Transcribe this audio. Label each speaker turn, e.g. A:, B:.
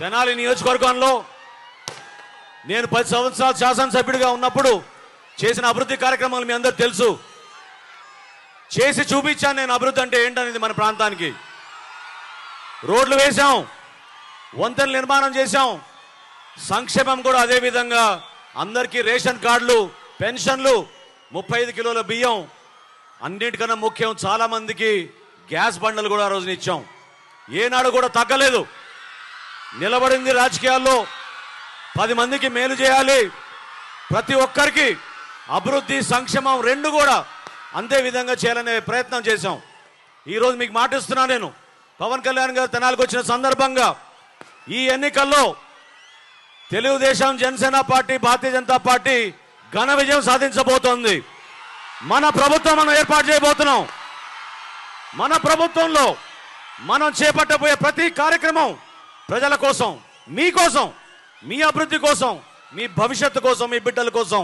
A: తెనాలి నియోజకవర్గంలో నేను 10 సంవత్సరాలు శాసనసభ్యుడిగా ఉన్నప్పుడు చేసిన అభివృద్ధి కార్యక్రమాలు మీ అందరూ తెలుసు. చేసి చూపించాను నేను అభివృద్ధి అంటే ఏంటనేది. మన ప్రాంతానికి రోడ్లు వేశాం, వంతెనలు నిర్మాణం చేశాం, సంక్షేమం కూడా అదే విధంగా అందరికీ రేషన్ కార్డులు, పెన్షన్లు, 35 కిలోల బియ్యం, అన్నిటికన్నా ముఖ్యం చాలా మందికి గ్యాస్ బండలు కూడా ఆ రోజున ఇచ్చాం. ఏనాడు కూడా తగ్గలేదు. నిలబడింది రాజకీయాల్లో 10 మందికి మేలు చేయాలి, ప్రతి ఒక్కరికి అభివృద్ధి సంక్షేమం రెండు కూడా అంతే విధంగా చేయాలనే ప్రయత్నం చేశాం. ఈరోజు మీకు మాటిస్తున్నా, నేను పవన్ కళ్యాణ్ గారు తెనాలికి వచ్చిన సందర్భంగా ఈ ఎన్నికల్లో తెలుగుదేశం, జనసేన పార్టీ, భారతీయ జనతా పార్టీ ఘన విజయం సాధించబోతోంది. మన ప్రభుత్వం మనం ఏర్పాటు చేయబోతున్నాం. మన ప్రభుత్వంలో మనం చేపట్టబోయే ప్రతి కార్యక్రమం ప్రజల కోసం, మీకోసం, మీ అభివృద్ధి కోసం, మీ భవిష్యత్తు కోసం, మీ బిడ్డల కోసం.